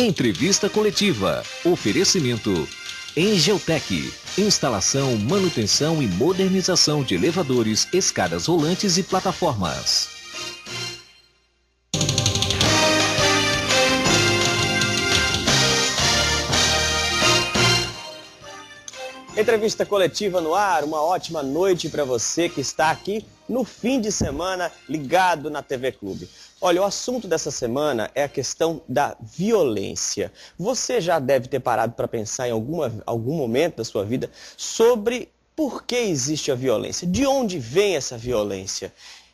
Entrevista coletiva. Oferecimento. Engeltec. Instalação, manutenção e modernização de elevadores, escadas rolantes e plataformas. Entrevista coletiva no ar, uma ótima noite para você que está aqui no fim de semana ligado na TV Clube. Olha, o assunto dessa semana é a questão da violência. Você já deve ter parado para pensar em algum momento da sua vida sobre por que existe a violência, de onde vem essa violência.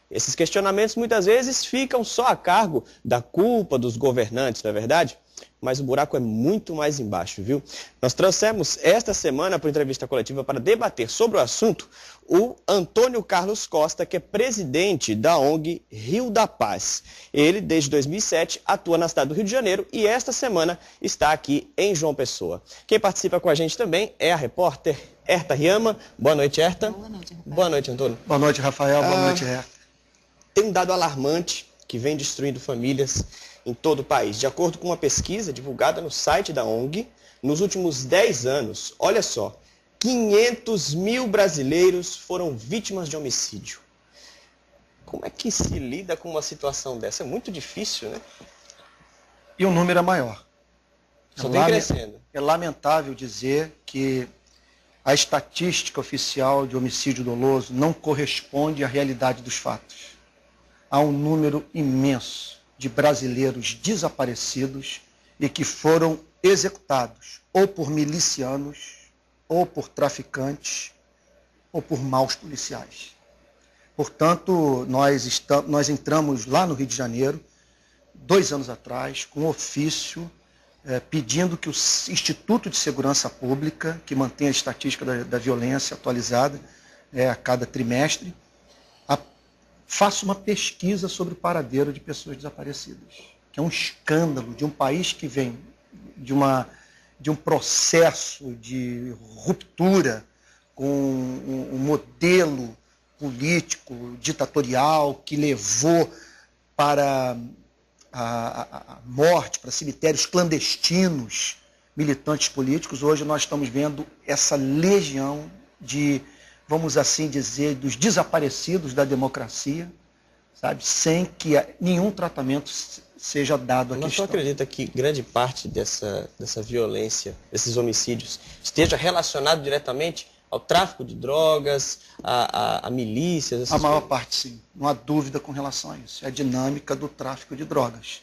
Esses questionamentos muitas vezes ficam só a cargo da culpa dos governantes, não é verdade? Mas o buraco é muito mais embaixo, viu? Nós trouxemos esta semana para a entrevista coletiva para debater sobre o assunto o Antônio Carlos Costa, que é presidente da ONG Rio da Paz. Ele, desde 2007, atua na cidade do Rio de Janeiro e esta semana está aqui em João Pessoa. Quem participa com a gente também é a repórter Herta Riama. Boa noite, Herta. Boa noite, Rafael. Boa noite, Antônio. Boa noite, Rafael. Boa noite, Herta. Tem um dado alarmante que vem destruindo famílias em todo o país. De acordo com uma pesquisa divulgada no site da ONG, nos últimos 10 anos, olha só, 500 mil brasileiros foram vítimas de homicídio. Como é que se lida com uma situação dessa? É muito difícil, né? E o número é maior. Só vem crescendo. É lamentável dizer que a estatística oficial de homicídio doloso não corresponde à realidade dos fatos. Há um número imenso de brasileiros desaparecidos e que foram executados ou por milicianos, ou por traficantes, ou por maus policiais. Portanto, nós entramos lá no Rio de Janeiro, 2 anos atrás, com um ofício pedindo que o Instituto de Segurança Pública, que mantém a estatística da violência atualizada a cada trimestre, faça uma pesquisa sobre o paradeiro de pessoas desaparecidas. Que é um escândalo de um país que vem de um processo de ruptura com um modelo político, ditatorial, que levou para a morte, para cemitérios clandestinos, militantes políticos. Hoje nós estamos vendo essa legião de, vamos assim dizer, dos desaparecidos da democracia, sabe, sem que nenhum tratamento seja dado à questão. Mas você acredita que grande parte dessa violência, desses homicídios, esteja relacionado diretamente ao tráfico de drogas, a milícias? A maior parte, sim. Não há dúvida com relação a isso. É a dinâmica do tráfico de drogas.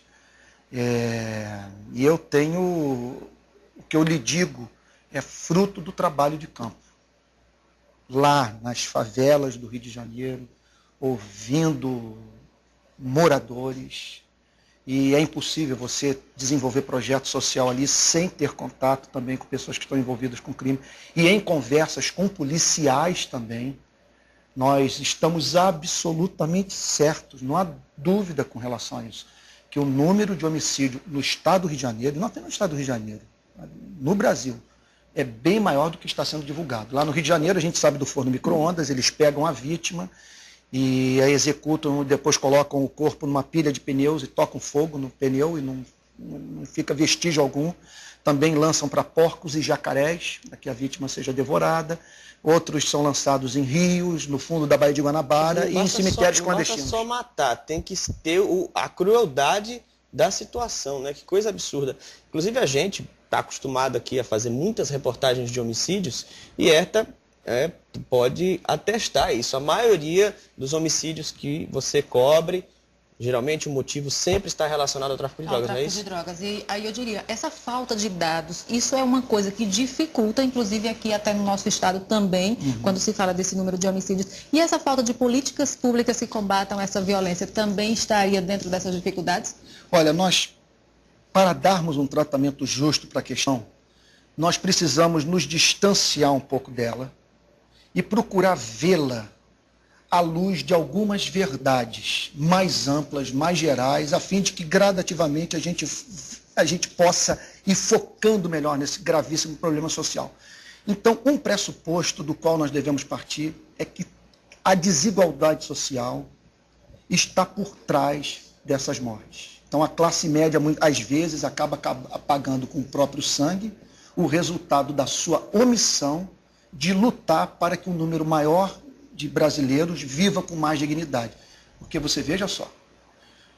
E eu tenho, o que eu lhe digo, é fruto do trabalho de campo. Lá nas favelas do Rio de Janeiro, ouvindo moradores, e é impossível você desenvolver projeto social ali sem ter contato também com pessoas que estão envolvidas com crime, e em conversas com policiais também. Nós estamos absolutamente certos, não há dúvida com relação a isso, que o número de homicídio no estado do Rio de Janeiro, não apenas no estado do Rio de Janeiro, no Brasil, é bem maior do que está sendo divulgado. Lá no Rio de Janeiro, a gente sabe do forno micro-ondas, eles pegam a vítima e a executam, depois colocam o corpo numa pilha de pneus e tocam fogo no pneu e não fica vestígio algum. Também lançam para porcos e jacarés, para que a vítima seja devorada. Outros são lançados em rios, no fundo da Baía de Guanabara e em cemitérios clandestinos. Não basta só matar, tem que ter a crueldade da situação, né? Que coisa absurda. Inclusive a gente está acostumado aqui a fazer muitas reportagens de homicídios e Herta pode atestar isso. A maioria dos homicídios que você cobre, geralmente o motivo sempre está relacionado ao tráfico de drogas, não é isso? Tráfico de drogas. E aí eu diria, essa falta de dados, isso é uma coisa que dificulta, inclusive aqui até no nosso estado também, quando se fala desse número de homicídios. E essa falta de políticas públicas que combatam essa violência também estaria dentro dessas dificuldades? Olha, para darmos um tratamento justo para a questão, nós precisamos nos distanciar um pouco dela e procurar vê-la à luz de algumas verdades mais amplas, mais gerais, a fim de que gradativamente a gente possa ir focando melhor nesse gravíssimo problema social. Então, um pressuposto do qual nós devemos partir é que a desigualdade social está por trás dessas mortes. Então a classe média, às vezes, acaba pagando com o próprio sangue o resultado da sua omissão de lutar para que um número maior de brasileiros viva com mais dignidade. Porque você veja só,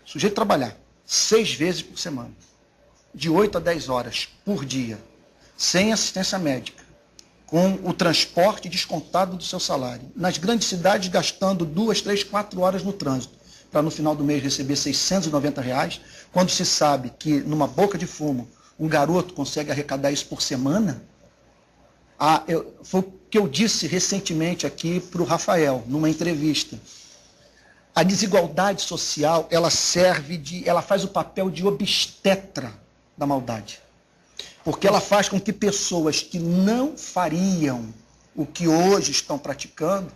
o sujeito trabalhar 6 vezes por semana, de 8 a 10 horas por dia, sem assistência médica, com o transporte descontado do seu salário, nas grandes cidades gastando 2, 3, 4 horas no trânsito, para no final do mês receber R$690, quando se sabe que numa boca de fumo um garoto consegue arrecadar isso por semana. Foi o que eu disse recentemente aqui para o Rafael, numa entrevista. A desigualdade social, ela faz o papel de obstetra da maldade. Porque ela faz com que pessoas que não fariam o que hoje estão praticando,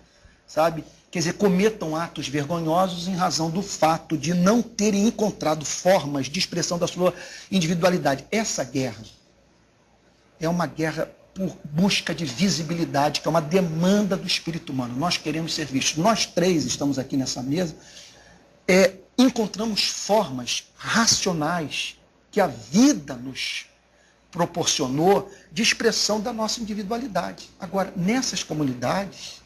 sabe? Quer dizer, cometam atos vergonhosos em razão do fato de não terem encontrado formas de expressão da sua individualidade. Essa guerra é uma guerra por busca de visibilidade, que é uma demanda do espírito humano. Nós queremos ser vistos. Nós 3 estamos aqui nessa mesa, encontramos formas racionais que a vida nos proporcionou de expressão da nossa individualidade. Agora, nessas comunidades,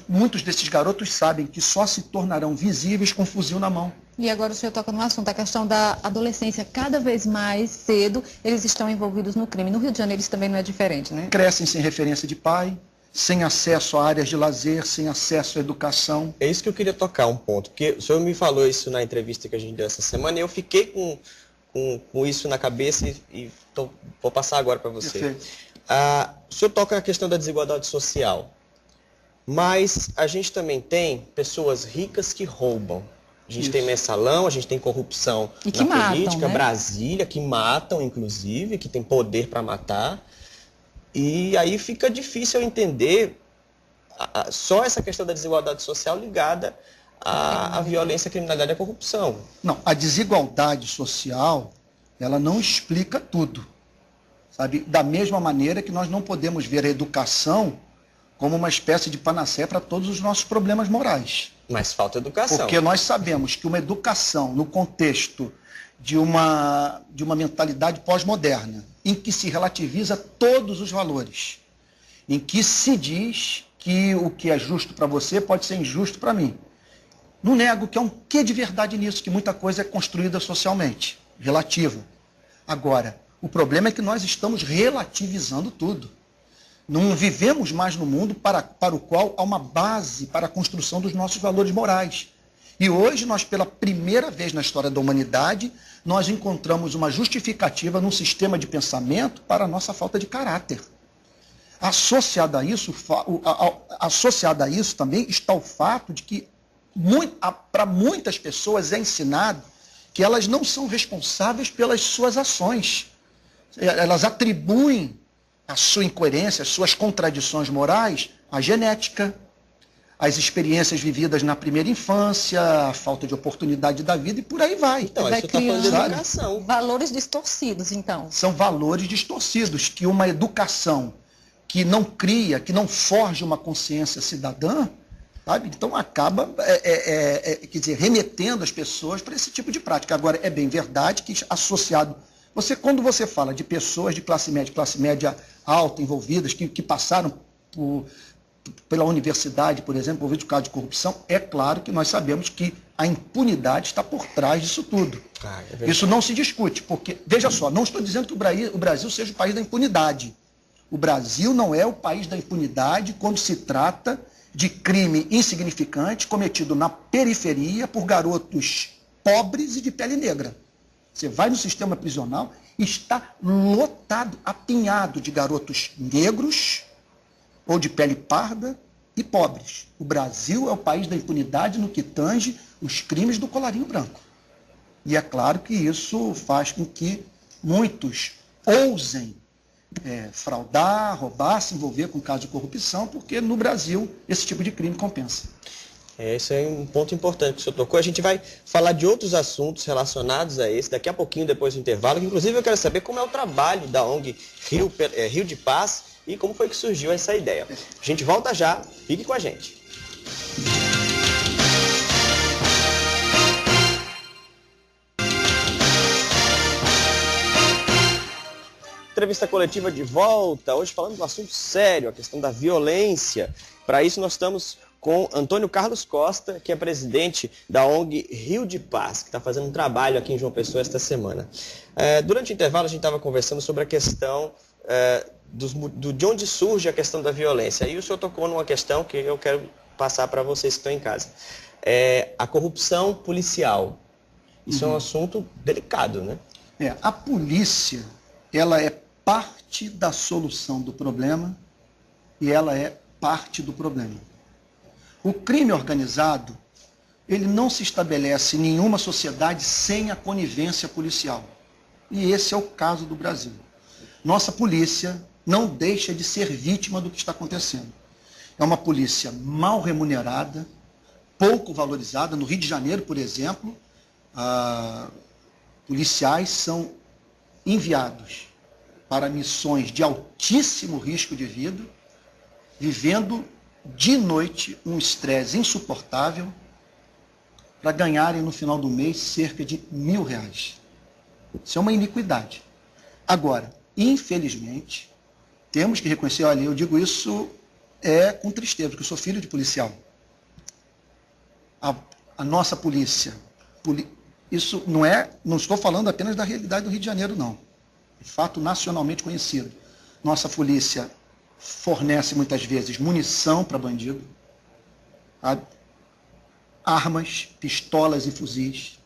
muitos desses garotos sabem que só se tornarão visíveis com um fuzil na mão. E agora o senhor toca no assunto, a questão da adolescência. Cada vez mais cedo eles estão envolvidos no crime. No Rio de Janeiro isso também não é diferente, né? Crescem sem referência de pai, sem acesso a áreas de lazer, sem acesso à educação. É isso que eu queria tocar um ponto, porque o senhor me falou isso na entrevista que a gente deu essa semana e eu fiquei com isso na cabeça e vou passar agora para você. O senhor toca na questão da desigualdade social, mas a gente também tem pessoas ricas que roubam. A gente tem mensalão, a gente tem corrupção na política, né? Brasília, que matam, inclusive, que tem poder para matar. E aí fica difícil eu entender só essa questão da desigualdade social ligada à violência, à criminalidade e à corrupção. Não, a desigualdade social, ela não explica tudo. Sabe? Da mesma maneira que nós não podemos ver a educação como uma espécie de panaceia para todos os nossos problemas morais. Mas falta educação. Porque nós sabemos que uma educação no contexto de uma mentalidade pós-moderna, em que se relativiza todos os valores, em que se diz que o que é justo para você pode ser injusto para mim. Não nego que há um quê de verdade nisso, que muita coisa é construída socialmente, relativa. Agora, o problema é que nós estamos relativizando tudo. Não vivemos mais no mundo para o qual há uma base para a construção dos nossos valores morais. E hoje nós, pela primeira vez na história da humanidade, nós encontramos uma justificativa num sistema de pensamento para a nossa falta de caráter. Associado a isso também está o fato de que para muitas pessoas é ensinado que elas não são responsáveis pelas suas ações. Elas atribuem a sua incoerência, as suas contradições morais, à genética, às experiências vividas na primeira infância, a falta de oportunidade da vida e por aí vai. Então, isso está falando de educação. Valores distorcidos, então. São valores distorcidos, que uma educação que não cria, que não forja uma consciência cidadã, sabe? Então acaba quer dizer, remetendo as pessoas para esse tipo de prática. Agora, é bem verdade que associado... Quando você fala de pessoas de classe média alta envolvidas, que passaram pela universidade, por exemplo, envolvidos no caso de corrupção, é claro que nós sabemos que a impunidade está por trás disso tudo. Isso não se discute, porque, veja só, não estou dizendo que o Brasil seja o país da impunidade. O Brasil não é o país da impunidade quando se trata de crime insignificante cometido na periferia por garotos pobres e de pele negra. Você vai no sistema prisional, está lotado, apinhado de garotos negros ou de pele parda e pobres. O Brasil é o país da impunidade no que tange os crimes do colarinho branco. E é claro que isso faz com que muitos ousem fraudar, roubar, se envolver com casos de corrupção, porque no Brasil esse tipo de crime compensa. Esse é um ponto importante que o senhor tocou. A gente vai falar de outros assuntos relacionados a esse daqui a pouquinho, depois do intervalo. Inclusive, eu quero saber como é o trabalho da ONG Rio de Paz e como foi que surgiu essa ideia. A gente volta já, fique com a gente. Entrevista coletiva de volta, hoje falando de um assunto sério, a questão da violência. Para isso nós estamos com Antônio Carlos Costa, que é presidente da ONG Rio de Paz, que está fazendo um trabalho aqui em João Pessoa esta semana. Durante o intervalo a gente estava conversando sobre a questão de onde surge a questão da violência. E o senhor tocou numa questão que eu quero passar para vocês que estão em casa. A corrupção policial. Isso é um assunto delicado, né? A polícia, ela é parte da solução do problema e ela é parte do problema. O crime organizado, ele não se estabelece em nenhuma sociedade sem a conivência policial. E esse é o caso do Brasil. Nossa polícia não deixa de ser vítima do que está acontecendo. É uma polícia mal remunerada, pouco valorizada. No Rio de Janeiro, por exemplo, policiais são enviados para missões de altíssimo risco de vida, vivendo de noite um estresse insuportável, para ganharem no final do mês cerca de R$1.000. Isso é uma iniquidade. Agora, infelizmente, temos que reconhecer, olha, eu digo isso com tristeza, porque eu sou filho de policial. A nossa polícia, isso não estou falando apenas da realidade do Rio de Janeiro, não. É fato nacionalmente conhecido. Nossa polícia fornece muitas vezes munição para bandido, armas, pistolas e fuzis,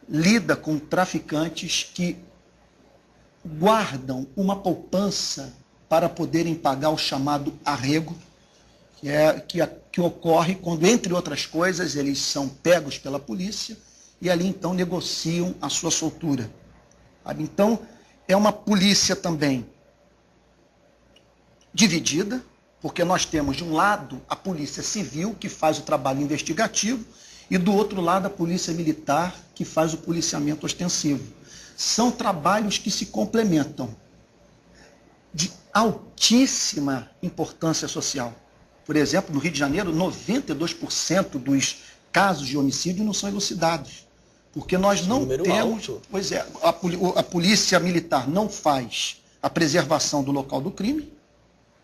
lida com traficantes que guardam uma poupança para poderem pagar o chamado arrego, que ocorre quando, entre outras coisas, eles são pegos pela polícia e ali então negociam a sua soltura. Então, é uma polícia também dividida, porque nós temos de um lado a polícia civil, que faz o trabalho investigativo, e do outro lado a polícia militar, que faz o policiamento ostensivo. São trabalhos que se complementam, de altíssima importância social. Por exemplo, no Rio de Janeiro, 92% dos casos de homicídio não são elucidados, porque nós não temos... Alto. Pois é, a polícia militar não faz a preservação do local do crime,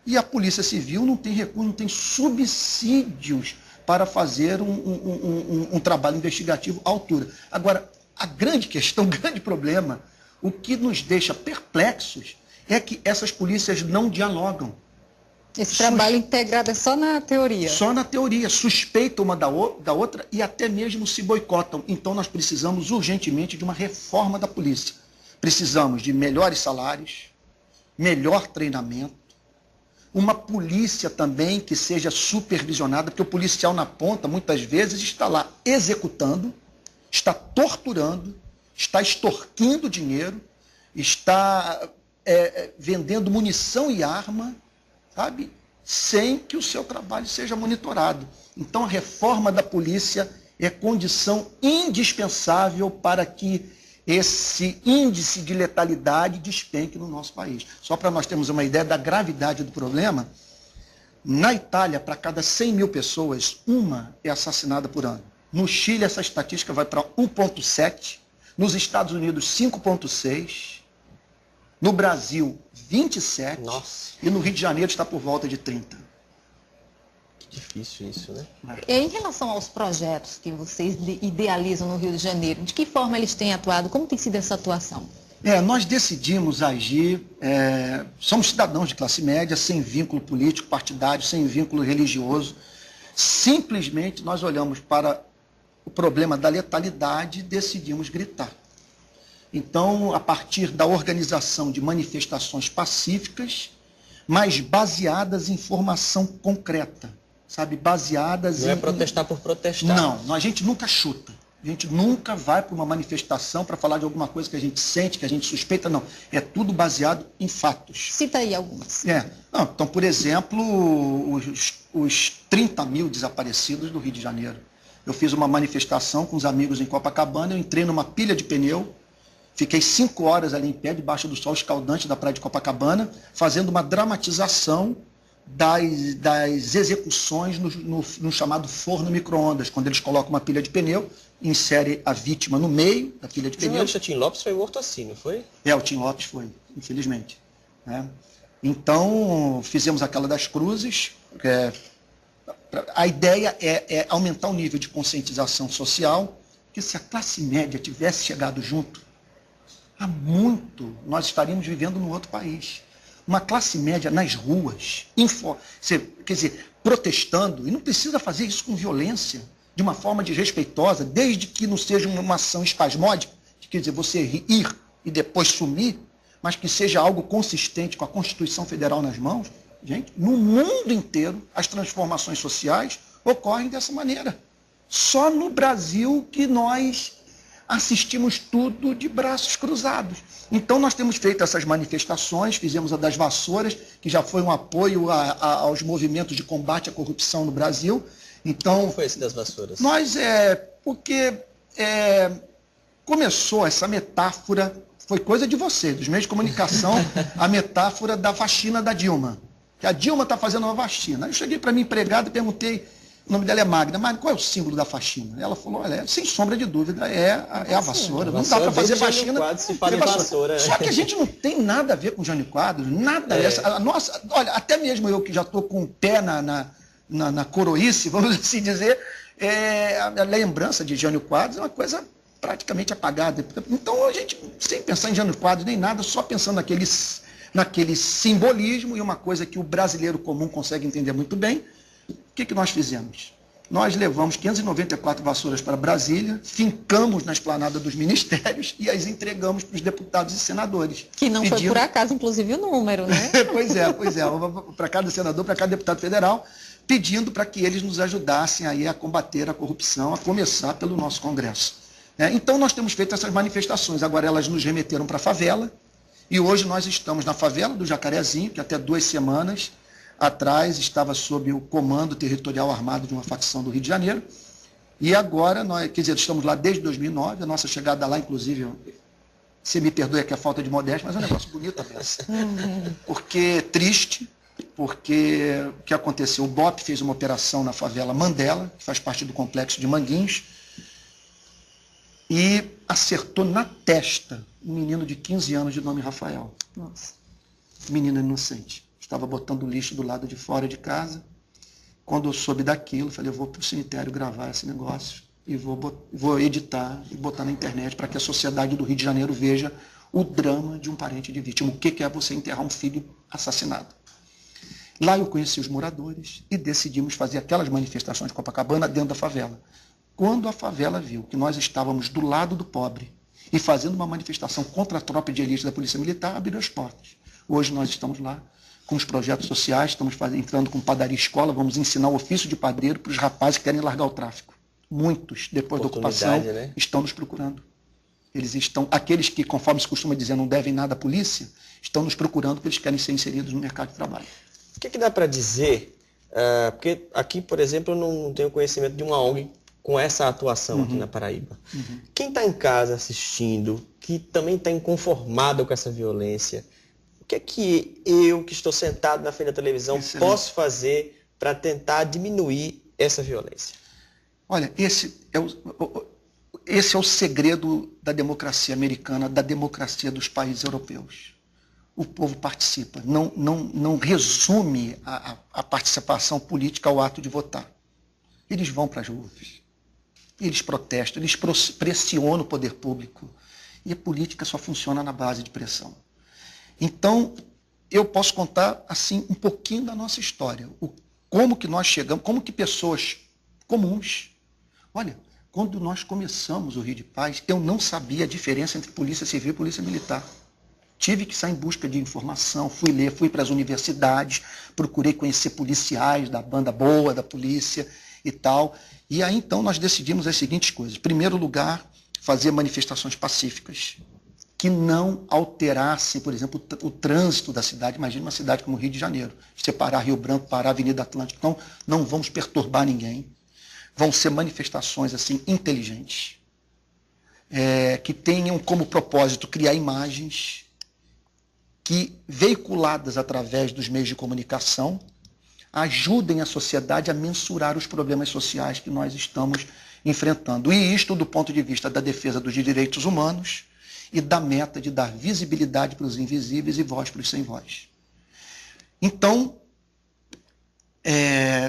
e a Polícia Civil não tem recurso, não tem subsídios para fazer um trabalho investigativo à altura. Agora, a grande questão, o grande problema, o que nos deixa perplexos é que essas polícias não dialogam. Esse trabalho integrado é só na teoria? Só na teoria, suspeitam uma da outra e até mesmo se boicotam. Então nós precisamos urgentemente de uma reforma da polícia. Precisamos de melhores salários, melhor treinamento, uma polícia também que seja supervisionada, porque o policial na ponta, muitas vezes, está lá executando, está torturando, está extorquindo dinheiro, está vendendo munição e arma, sabe? Sem que o seu trabalho seja monitorado. Então, a reforma da polícia é condição indispensável para que esse índice de letalidade despenque no nosso país. Só para nós termos uma ideia da gravidade do problema, na Itália, para cada 100 mil pessoas, uma é assassinada por ano. No Chile, essa estatística vai para 1,7, nos Estados Unidos, 5,6, no Brasil, 27, Nossa. E no Rio de Janeiro está por volta de 30. Difícil isso, né? Em relação aos projetos que vocês idealizam no Rio de Janeiro, de que forma eles têm atuado? Como tem sido essa atuação? Nós decidimos agir, somos cidadãos de classe média, sem vínculo político, partidário, sem vínculo religioso. Simplesmente nós olhamos para o problema da letalidade e decidimos gritar. Então, a partir da organização de manifestações pacíficas, mas baseadas em informação concreta. Sabe, baseadas Não é protestar por protestar. Não, a gente nunca chuta. A gente nunca vai para uma manifestação para falar de alguma coisa que a gente sente, que a gente suspeita, não. É tudo baseado em fatos. Cita aí algumas. Então, por exemplo, os 30 mil desaparecidos do Rio de Janeiro. Eu fiz uma manifestação com os amigos em Copacabana, eu entrei numa pilha de pneu, fiquei 5 horas ali em pé, debaixo do sol escaldante da praia de Copacabana, fazendo uma dramatização das execuções no chamado forno micro-ondas, quando eles colocam uma pilha de pneu, insere a vítima no meio da pilha de pneu. O Tim Lopes foi morto assim, não foi? O Tim Lopes foi. infelizmente. Né? Então, fizemos aquela das cruzes. A ideia é aumentar o nível de conscientização social, que se a classe média tivesse chegado junto, há muito nós estaríamos vivendo num outro país. Uma classe média nas ruas, quer dizer, protestando, e não precisa fazer isso com violência, de uma forma desrespeitosa, desde que não seja uma ação espasmódica, quer dizer, você ir e depois sumir, mas que seja algo consistente com a Constituição Federal nas mãos. Gente, no mundo inteiro, as transformações sociais ocorrem dessa maneira. Só no Brasil que nós assistimos tudo de braços cruzados. Então, nós temos feito essas manifestações, fizemos a das vassouras, que já foi um apoio aos movimentos de combate à corrupção no Brasil. Então, como foi esse das vassouras? Porque começou essa metáfora, foi coisa de você, dos meios de comunicação, a metáfora da faxina da Dilma. Que a Dilma está fazendo uma faxina. Aí eu cheguei para minha empregada e perguntei, o nome dela é Magda, mas qual é o símbolo da faxina? Ela falou, olha, sem sombra de dúvida, é a vassoura. Não dá para fazer faxina. Se fala em vassoura. Só que a gente não tem nada a ver com Jânio Quadros, nada. Olha, até mesmo eu que já estou com o pé na coroice, vamos assim dizer, a lembrança de Jânio Quadros é uma coisa praticamente apagada. Então a gente, sem pensar em Jânio Quadros nem nada, só pensando naquele simbolismo, e uma coisa que o brasileiro comum consegue entender muito bem, o que nós fizemos? Nós levamos 594 vassouras para Brasília, fincamos na esplanada dos ministérios e as entregamos para os deputados e senadores. Que não foi por acaso, inclusive, o número, né? Pois é. Para cada senador, para cada deputado federal, pedindo para que eles nos ajudassem aí a combater a corrupção, a começar pelo nosso Congresso. Então, nós temos feito essas manifestações. Agora, elas nos remeteram para a favela, e hoje nós estamos na favela do Jacarezinho, que até 2 semanas atrás estava sob o comando territorial armado de uma facção do Rio de Janeiro. E agora, estamos lá desde 2009, a nossa chegada lá, inclusive, você me perdoe aqui a falta de modéstia, mas é um negócio bonito a peça. Porque triste, porque o que aconteceu? O BOP fez uma operação na favela Mandela, que faz parte do complexo de Manguinhos, e acertou na testa um menino de 15 anos de nome Rafael. Nossa. Menino inocente. Estava botando lixo do lado de fora de casa. Quando eu soube daquilo, falei, eu vou para o cemitério gravar esse negócio e vou editar e botar na internet para que a sociedade do Rio de Janeiro veja o drama de um parente de vítima. O que é você enterrar um filho assassinado? Lá eu conheci os moradores e decidimos fazer aquelas manifestações de Copacabana dentro da favela. Quando a favela viu que nós estávamos do lado do pobre e fazendo uma manifestação contra a tropa de elite da Polícia Militar, abriram as portas. Hoje nós estamos lá com os projetos sociais, estamos entrando com padaria escola, vamos ensinar o ofício de padreiro para os rapazes que querem largar o tráfico. Muitos, depois da ocupação, né? Estão nos procurando. Aqueles que, conforme se costuma dizer, não devem nada à polícia, estão nos procurando porque eles querem ser inseridos no mercado de trabalho. O que dá para dizer? Porque aqui, por exemplo, eu não tenho conhecimento de uma ONG com essa atuação aqui na Paraíba. Quem está em casa assistindo, que também está inconformado com essa violência, o que é que eu, que estou sentado na frente da televisão, posso fazer para tentar diminuir essa violência? Olha, esse é o segredo da democracia americana, da democracia dos países europeus. O povo participa, não resume a participação política ao ato de votar. Eles vão para as ruas, eles protestam, eles pressionam o poder público. E a política só funciona na base de pressão. Então, eu posso contar assim um pouquinho da nossa história. Como que nós chegamos, como que pessoas comuns... Olha, quando nós começamos o Rio de Paz, eu não sabia a diferença entre polícia civil e polícia militar. Tive que sair em busca de informação, fui para as universidades, procurei conhecer policiais da banda boa, da polícia e tal. E aí, então, nós decidimos as seguintes coisas. Em primeiro lugar, fazer manifestações pacíficas, que não alterassem, por exemplo, o trânsito da cidade. Imagina uma cidade como o Rio de Janeiro, separar Rio Branco, parar a Avenida Atlântica. Então, não vamos perturbar ninguém. Vão ser manifestações assim inteligentes, que tenham como propósito criar imagens que, veiculadas através dos meios de comunicação, ajudem a sociedade a mensurar os problemas sociais que nós estamos enfrentando. E isto do ponto de vista da defesa dos direitos humanos e da meta de dar visibilidade para os invisíveis e voz para os sem voz. Então,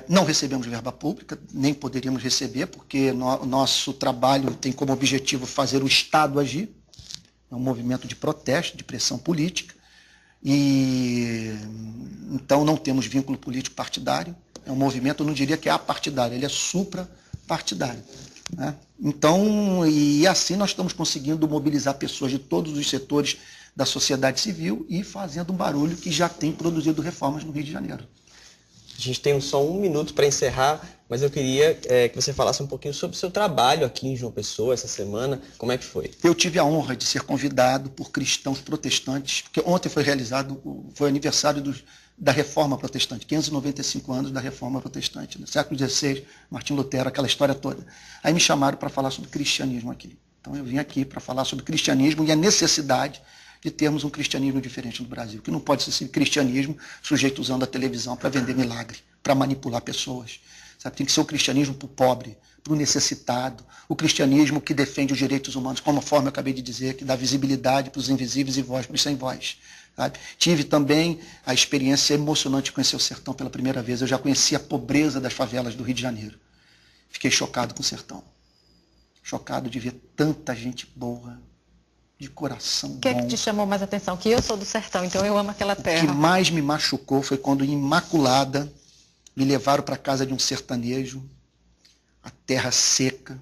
não recebemos verba pública, nem poderíamos receber, porque o nosso trabalho tem como objetivo fazer o Estado agir. É um movimento de protesto, de pressão política, e então não temos vínculo político partidário. É um movimento, eu não diria que é apartidário, ele é suprapartidário, né? Então, e assim nós estamos conseguindo mobilizar pessoas de todos os setores da sociedade civil e fazendo um barulho que já tem produzido reformas no Rio de Janeiro. A gente tem só 1 minuto para encerrar, mas eu queria que você falasse um pouquinho sobre o seu trabalho aqui em João Pessoa essa semana. Como é que foi? Eu tive a honra de ser convidado por cristãos protestantes, porque ontem foi aniversário da Reforma Protestante, 595 anos da Reforma Protestante, no século XVI, Martim Lutero, aquela história toda. Aí me chamaram para falar sobre cristianismo aqui. Então eu vim aqui para falar sobre cristianismo e a necessidade de termos um cristianismo diferente no Brasil, que não pode ser esse cristianismo sujeito usando a televisão para vender milagre, para manipular pessoas. Sabe? Tem que ser o cristianismo para o pobre, para o necessitado, o cristianismo que defende os direitos humanos, como a forma eu acabei de dizer, que dá visibilidade para os invisíveis e voz para os sem voz. Sabe? Tive também a experiência emocionante de conhecer o sertão pela primeira vez. Eu já conheci a pobreza das favelas do Rio de Janeiro. Fiquei chocado com o sertão. Chocado de ver tanta gente boa, de coração bom. O que é que te chamou mais atenção? Que eu sou do sertão, então eu amo aquela terra. O que mais me machucou foi quando, em Imaculada, me levaram para a casa de um sertanejo, a terra seca,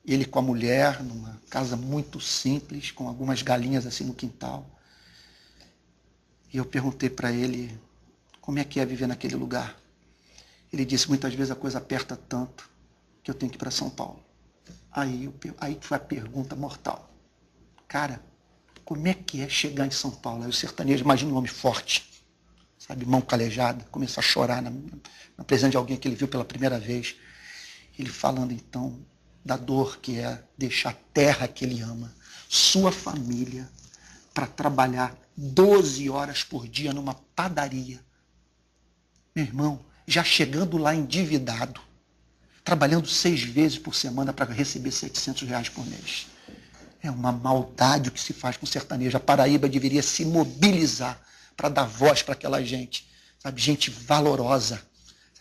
ele com a mulher, numa casa muito simples, com algumas galinhas assim no quintal. E eu perguntei para ele como é que é viver naquele lugar. Ele disse, muitas vezes a coisa aperta tanto que eu tenho que ir para São Paulo. Aí foi a pergunta mortal. Cara, como é que é chegar em São Paulo? Aí o sertanejo, imagina um homem forte, sabe, mão calejada, começa a chorar na presença de alguém que ele viu pela primeira vez. Ele falando então da dor que é deixar a terra que ele ama, sua família, para trabalhar 12 horas por dia numa padaria. Meu irmão, já chegando lá endividado, trabalhando 6 vezes por semana para receber R$700 por mês. É uma maldade o que se faz com o sertanejo. A Paraíba deveria se mobilizar para dar voz para aquela gente, sabe? Gente valorosa,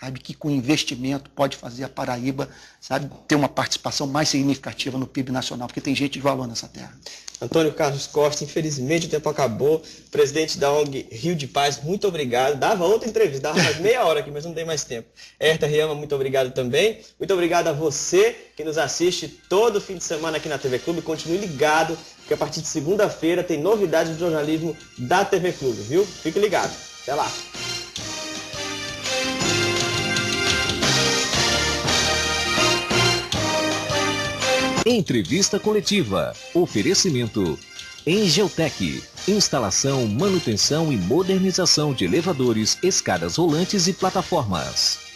sabe? Que com investimento pode fazer a Paraíba, sabe? Ter uma participação mais significativa no PIB nacional, porque tem gente de valor nessa terra. Antônio Carlos Costa, infelizmente o tempo acabou. Presidente da ONG Rio de Paz, muito obrigado. Dava outra entrevista, dava mais meia hora aqui, mas não tem mais tempo. Herta Riama, muito obrigado também. Muito obrigado a você que nos assiste todo fim de semana aqui na TV Clube. Continue ligado, porque a partir de segunda-feira tem novidades do jornalismo da TV Clube, viu? Fique ligado. Até lá. Entrevista coletiva. Oferecimento Engeltec. Instalação, manutenção e modernização de elevadores, escadas rolantes e plataformas.